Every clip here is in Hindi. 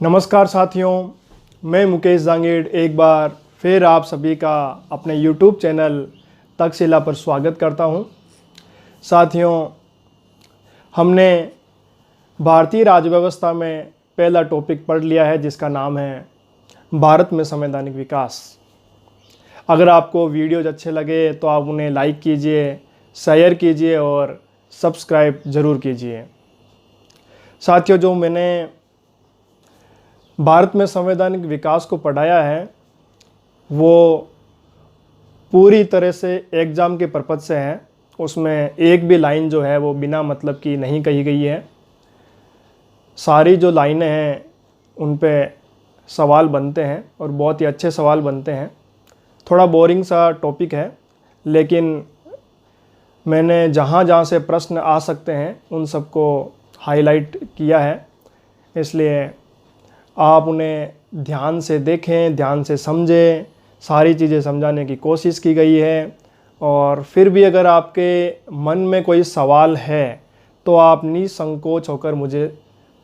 नमस्कार साथियों, मैं मुकेश जांगीड़ एक बार फिर आप सभी का अपने YouTube चैनल तक्षशिला पर स्वागत करता हूं। साथियों, हमने भारतीय राज्य व्यवस्था में पहला टॉपिक पढ़ लिया है जिसका नाम है भारत में संवैधानिक विकास। अगर आपको वीडियोज अच्छे लगे तो आप उन्हें लाइक कीजिए, शेयर कीजिए और सब्सक्राइब ज़रूर कीजिए। साथियों, जो मैंने भारत में संवैधानिक विकास को पढ़ाया है वो पूरी तरह से एग्ज़ाम के पर्पज़ से है। उसमें एक भी लाइन जो है वो बिना मतलब की नहीं कही गई है। सारी जो लाइनें हैं उन पे सवाल बनते हैं और बहुत ही अच्छे सवाल बनते हैं। थोड़ा बोरिंग सा टॉपिक है, लेकिन मैंने जहाँ जहाँ से प्रश्न आ सकते हैं उन सबको हाईलाइट किया है, इसलिए आप उन्हें ध्यान से देखें, ध्यान से समझें। सारी चीज़ें समझाने की कोशिश की गई है। और फिर भी अगर आपके मन में कोई सवाल है तो आप निसंकोच होकर मुझे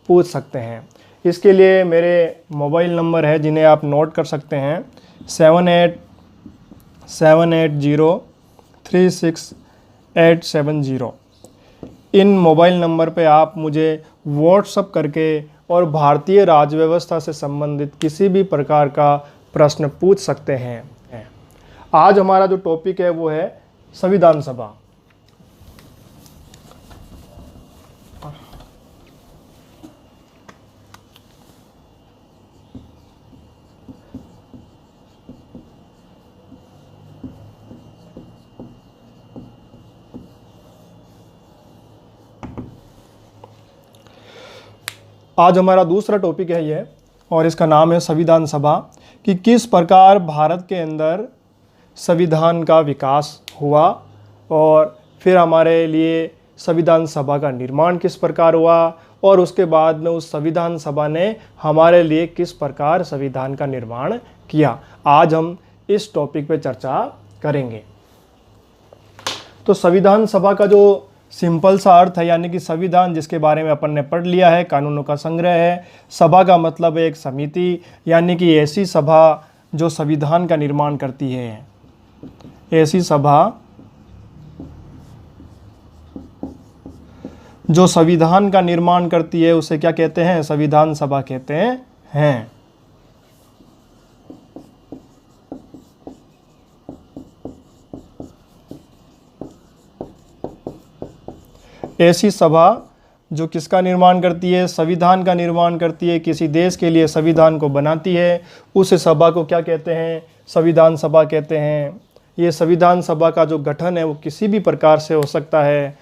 पूछ सकते हैं। इसके लिए मेरे मोबाइल नंबर है जिन्हें आप नोट कर सकते हैं 7878036870। इन मोबाइल नंबर पे आप मुझे व्हाट्सएप करके और भारतीय राज्य व्यवस्था से संबंधित किसी भी प्रकार का प्रश्न पूछ सकते हैं। आज हमारा जो टॉपिक है वो है संविधान सभा। आज हमारा दूसरा टॉपिक है ये, और इसका नाम है संविधान सभा, कि किस प्रकार भारत के अंदर संविधान का विकास हुआ और फिर हमारे लिए संविधान सभा का निर्माण किस प्रकार हुआ और उसके बाद में उस संविधान सभा ने हमारे लिए किस प्रकार संविधान का निर्माण किया। आज हम इस टॉपिक पे चर्चा करेंगे। तो संविधान सभा का जो सिंपल सा अर्थ है, यानी कि संविधान जिसके बारे में अपन ने पढ़ लिया है, कानूनों का संग्रह है। सभा का मतलब है एक समिति, यानी कि ऐसी सभा जो संविधान का निर्माण करती है। ऐसी सभा जो संविधान का निर्माण करती है उसे क्या कहते हैं? संविधान सभा कहते हैं। ऐसी सभा जो किसका निर्माण करती है? संविधान का निर्माण करती है, किसी देश के लिए संविधान को बनाती है, उस सभा को क्या कहते हैं? संविधान सभा कहते हैं। ये संविधान सभा का जो गठन है वो किसी भी प्रकार से हो सकता है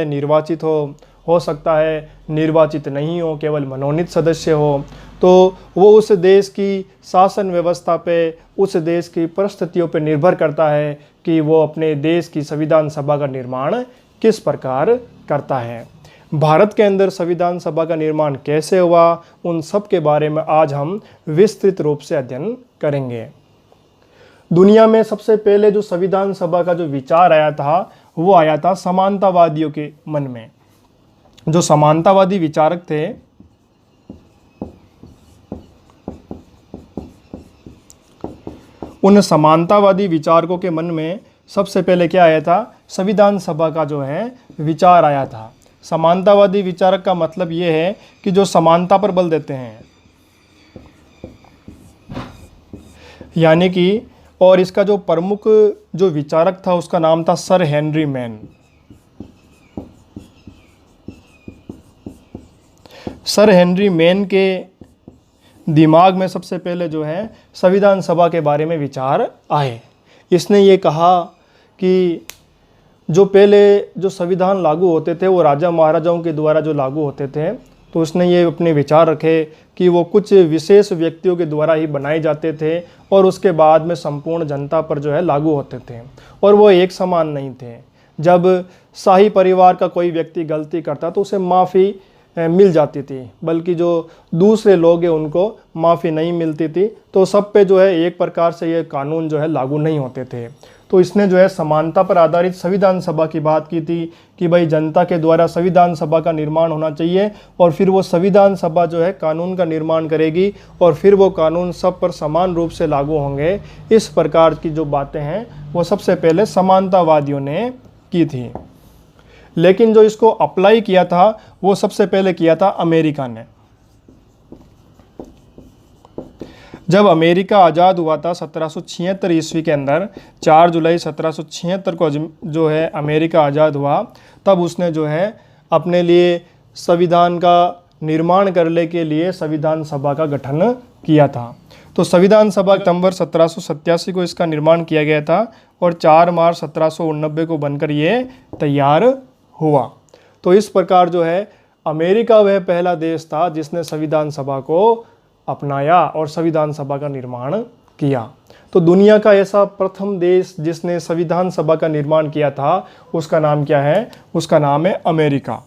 निर्वाचित हो सकता है निर्वाचित नहीं हो, केवल मनोनीत सदस्य हो। तो वो उस देश की शासन व्यवस्था पे, उस देश की परिस्थितियों पे निर्भर करता है कि वो अपने देश की संविधान सभा का निर्माण किस प्रकार करता है। भारत के अंदर संविधान सभा का निर्माण कैसे हुआ, उन सब के बारे में आज हम विस्तृत रूप से अध्ययन करेंगे। दुनिया में सबसे पहले जो संविधान सभा का जो विचार आया था वो आया था समानतावादियों के मन में। जो समानतावादी विचारक थे उन समानतावादी विचारकों के मन में सबसे पहले क्या आया था? संविधान सभा का जो है विचार आया था। समानतावादी विचारक का मतलब ये है कि जो समानता पर बल देते हैं, यानी कि, और इसका जो प्रमुख जो विचारक था उसका नाम था sir Henry man. Sir Henry man के दिमाग में सबसे पहले जो है संविधान सभा के बारे में विचार आए। इसने ये कहा कि जो पहले जो संविधान लागू होते थे वो राजा महाराजाओं के द्वारा जो लागू होते थे, तो उसने ये अपने विचार रखे कि वो कुछ विशेष व्यक्तियों के द्वारा ही बनाए जाते थे और उसके बाद में संपूर्ण जनता पर जो है लागू होते थे और वो एक समान नहीं थे। जब शाही परिवार का कोई व्यक्ति गलती करता तो उसे माफ़ी मिल जाती थी, बल्कि जो दूसरे लोग हैं उनको माफ़ी नहीं मिलती थी। तो सब पे जो है एक प्रकार से ये कानून जो है लागू नहीं होते थे। तो इसने जो है समानता पर आधारित संविधान सभा की बात की थी कि भाई जनता के द्वारा संविधान सभा का निर्माण होना चाहिए और फिर वो संविधान सभा जो है कानून का निर्माण करेगी और फिर वो कानून सब पर समान रूप से लागू होंगे। इस प्रकार की जो बातें हैं वो सबसे पहले समानतावादियों ने की थी। लेकिन जो इसको अप्लाई किया था वो सबसे पहले किया था अमेरिका ने। जब अमेरिका आज़ाद हुआ था 1776 ईस्वी के अंदर, 4 जुलाई 1776 को जो है अमेरिका आज़ाद हुआ, तब उसने जो है अपने लिए संविधान का निर्माण करने के लिए संविधान सभा का गठन किया था। तो संविधान सभा सितंबर 1787 को इसका निर्माण किया गया था और 4 मार्च 1789 को बनकर ये तैयार हुआ। तो इस प्रकार जो है अमेरिका वह पहला देश था जिसने संविधान सभा को अपनाया और संविधान सभा का निर्माण किया। तो दुनिया का ऐसा प्रथम देश जिसने संविधान सभा का निर्माण किया था उसका नाम क्या है? उसका नाम है अमेरिका।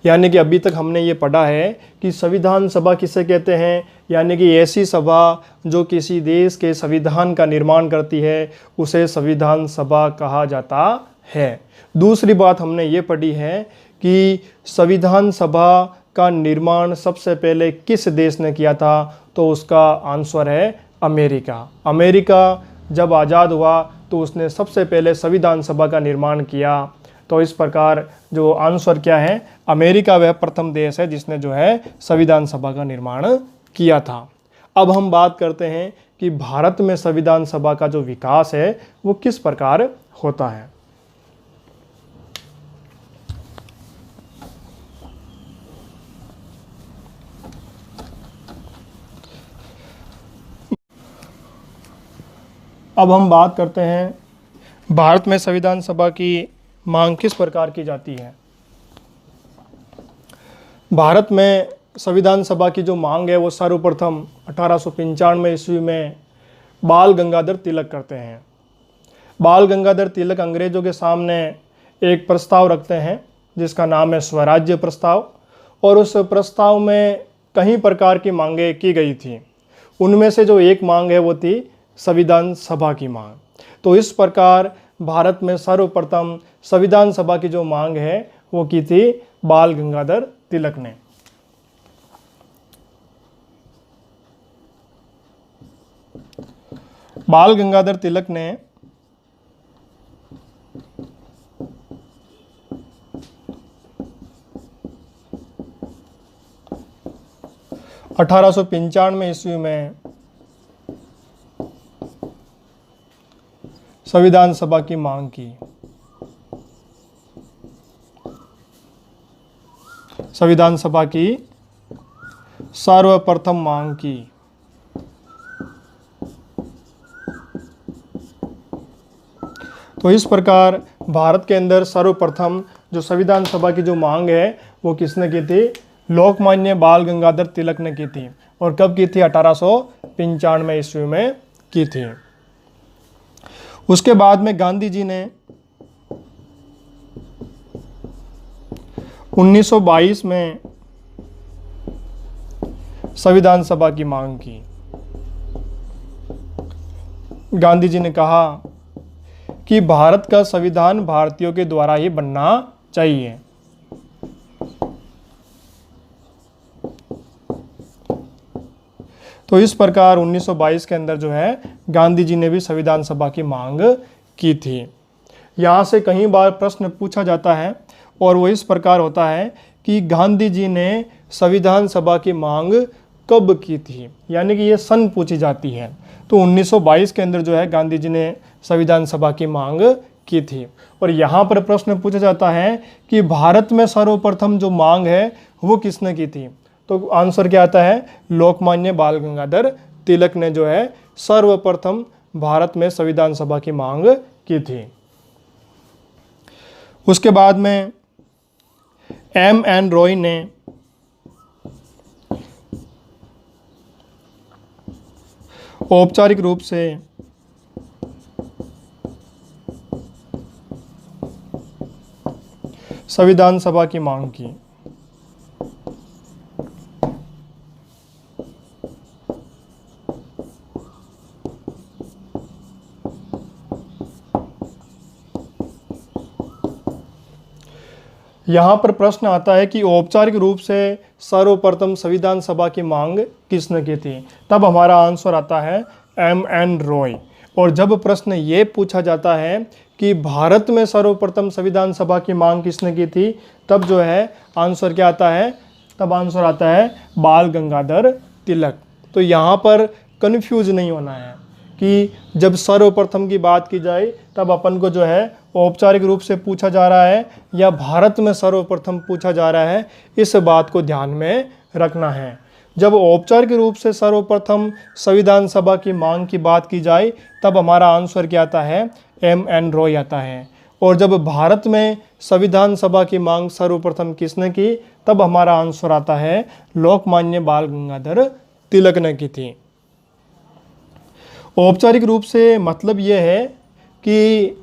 यानी कि अभी तक हमने ये पढ़ा है कि संविधान सभा किसे कहते हैं, यानी कि ऐसी सभा जो किसी देश के संविधान का निर्माण करती है उसे संविधान सभा कहा जाता है। दूसरी बात हमने ये पढ़ी है कि संविधान सभा का निर्माण सबसे पहले किस देश ने किया था, तो उसका आंसर है अमेरिका। अमेरिका जब आज़ाद हुआ तो उसने सबसे पहले संविधान सभा का निर्माण किया। तो इस प्रकार जो आंसर क्या है, अमेरिका वह प्रथम देश है जिसने जो है संविधान सभा का निर्माण किया था। अब हम बात करते हैं कि भारत में संविधान सभा का जो विकास है वो किस प्रकार होता है। अब हम बात करते हैं भारत में संविधान सभा की मांग किस प्रकार की जाती है। भारत में संविधान सभा की जो मांग है वो सर्वप्रथम 1895 ईस्वी में बाल गंगाधर तिलक करते हैं। बाल गंगाधर तिलक अंग्रेजों के सामने एक प्रस्ताव रखते हैं जिसका नाम है स्वराज्य प्रस्ताव, और उस प्रस्ताव में कई प्रकार की मांगें की गई थी। उनमें से जो एक मांग है वो थी संविधान सभा की मांग। तो इस प्रकार भारत में सर्वप्रथम संविधान सभा की जो मांग है वो की थी बाल गंगाधर तिलक ने। बाल गंगाधर तिलक ने 1895 ईस्वी में संविधान सभा की मांग की। संविधान सभा की सर्वप्रथम मांग की। तो इस प्रकार भारत के अंदर सर्वप्रथम जो संविधान सभा की जो मांग है वो किसने की थी? लोकमान्य बाल गंगाधर तिलक ने की थी। और कब की थी? 1895 ईस्वी में की थी। उसके बाद में गांधी जी ने 1922 में संविधान सभा की मांग की। गांधी जी ने कहा कि भारत का संविधान भारतीयों के द्वारा ही बनना चाहिए। तो इस प्रकार 1922 के अंदर जो है गांधी जी ने भी संविधान सभा की मांग की थी। यहाँ से कई बार प्रश्न पूछा जाता है और वो इस प्रकार होता है कि गांधी जी ने संविधान सभा की मांग कब की थी, यानी कि ये सन पूछी जाती है। तो 1922 के अंदर जो है गांधी जी ने संविधान सभा की मांग की थी। और यहाँ पर प्रश्न पूछा जाता है कि भारत में सर्वप्रथम जो मांग है वो किसने की थी? तो आंसर क्या आता है? लोकमान्य बाल गंगाधर तिलक ने जो है सर्वप्रथम भारत में संविधान सभा की मांग की थी। उसके बाद में M.N. रॉय ने औपचारिक रूप से संविधान सभा की मांग की। यहाँ पर प्रश्न आता है कि औपचारिक रूप से सर्वप्रथम संविधान सभा की मांग किसने की थी। तब हमारा आंसर आता है एम.एन. रॉय। और जब प्रश्न ये पूछा जाता है कि भारत में सर्वप्रथम संविधान सभा की मांग किसने की थी, तब जो है आंसर क्या आता है, तब आंसर आता है बाल गंगाधर तिलक। तो यहाँ पर कन्फ्यूज नहीं होना है कि जब सर्वप्रथम की बात की जाए तब अपन को जो है औपचारिक रूप से पूछा जा रहा है या भारत में सर्वप्रथम पूछा जा रहा है, इस बात को ध्यान में रखना है। जब औपचारिक रूप से सर्वप्रथम संविधान सभा की मांग की बात की जाए तब हमारा आंसर क्या आता है, एम.एन. रॉय आता है। और जब भारत में संविधान सभा की मांग सर्वप्रथम किसने की, तब हमारा आंसर आता है लोकमान्य बाल गंगाधर तिलक ने की थी। औपचारिक रूप से मतलब यह है कि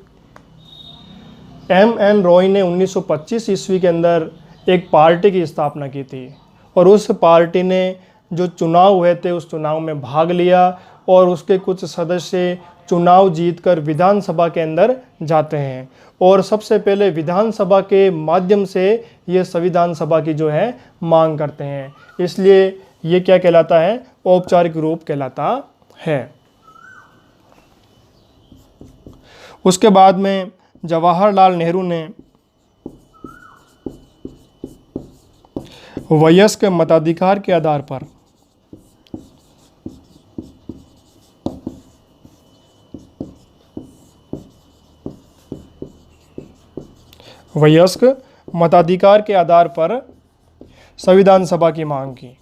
एम.एन. रॉय ने 1925 ईस्वी के अंदर एक पार्टी की स्थापना की थी और उस पार्टी ने जो चुनाव हुए थे उस चुनाव में भाग लिया और उसके कुछ सदस्य चुनाव जीतकर विधानसभा के अंदर जाते हैं और सबसे पहले विधानसभा के माध्यम से ये संविधान सभा की जो है मांग करते हैं। इसलिए ये क्या कहलाता है, औपचारिक रूप कहलाता है। उसके बाद में जवाहरलाल नेहरू ने वयस्क मताधिकार के आधार पर संविधान सभा की मांग की।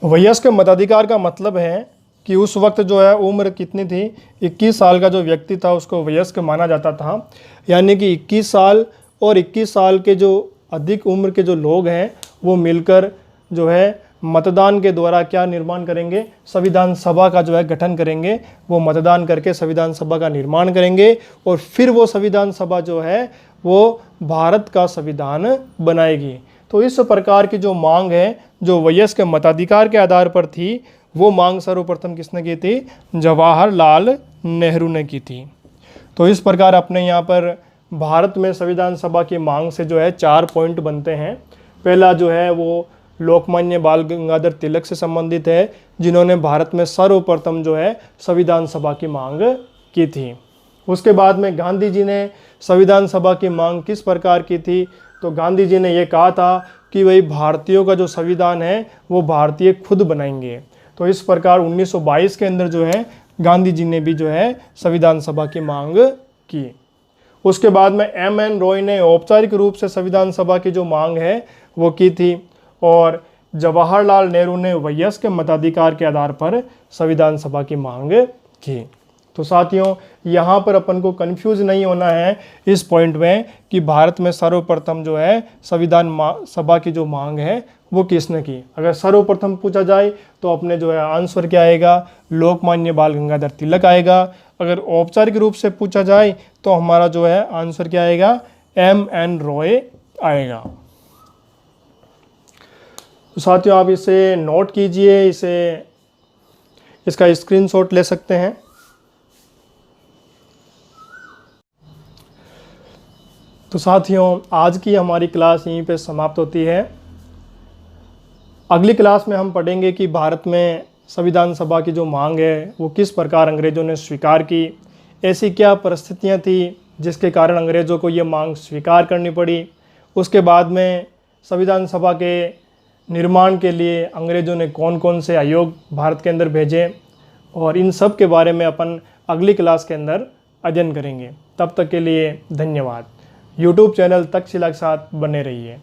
वयस्क मताधिकार का मतलब है कि उस वक्त जो है उम्र कितनी थी, 21 साल का जो व्यक्ति था उसको वयस्क माना जाता था। यानी कि 21 साल और 21 साल के जो अधिक उम्र के जो लोग हैं वो मिलकर जो है मतदान के द्वारा क्या निर्माण करेंगे, संविधान सभा का जो है गठन करेंगे। वो मतदान करके संविधान सभा का निर्माण करेंगे और फिर वो संविधान सभा जो है वो भारत का संविधान बनाएगी। तो इस प्रकार की जो मांग है जो वयस्क मताधिकार के आधार पर थी, वो मांग सर्वप्रथम किसने की थी, जवाहरलाल नेहरू ने की थी। तो इस प्रकार अपने यहाँ पर भारत में संविधान सभा की मांग से जो है 4 पॉइंट बनते हैं। पहला जो है वो लोकमान्य बाल गंगाधर तिलक से संबंधित है, जिन्होंने भारत में सर्वप्रथम जो है संविधान सभा की मांग की थी। उसके बाद में गांधी जी ने संविधान सभा की मांग किस प्रकार की थी, तो गांधी जी ने ये कहा था कि भाई भारतीयों का जो संविधान है वो भारतीय खुद बनाएंगे। तो इस प्रकार 1922 के अंदर जो है गांधी जी ने भी जो है संविधान सभा की मांग की। उसके बाद में एम.एन. रॉय ने औपचारिक रूप से संविधान सभा की जो मांग है वो की थी और जवाहरलाल नेहरू ने वयस्क मताधिकार के आधार पर संविधान सभा की मांग की। तो साथियों, यहाँ पर अपन को कंफ्यूज नहीं होना है इस पॉइंट में कि भारत में सर्वप्रथम जो है संविधान सभा की जो मांग है वो किसने की। अगर सर्वप्रथम पूछा जाए तो अपने जो है आंसर क्या आएगा, लोकमान्य बाल गंगाधर तिलक आएगा। अगर औपचारिक रूप से पूछा जाए तो हमारा जो है आंसर क्या आएगा, एम.एन. रॉय आएगा। तो साथियों, आप इसे नोट कीजिए, इसका स्क्रीनशॉट ले सकते हैं। तो साथियों, आज की हमारी क्लास यहीं पे समाप्त होती है। अगली क्लास में हम पढ़ेंगे कि भारत में संविधान सभा की जो मांग है वो किस प्रकार अंग्रेज़ों ने स्वीकार की, ऐसी क्या परिस्थितियां थी जिसके कारण अंग्रेज़ों को ये मांग स्वीकार करनी पड़ी। उसके बाद में संविधान सभा के निर्माण के लिए अंग्रेज़ों ने कौन कौन से आयोग भारत के अंदर भेजे, और इन सब के बारे में अपन अगली क्लास के अंदर अध्ययन करेंगे। तब तक के लिए धन्यवाद। YouTube चैनल तक्षशिला के साथ बने रहिए।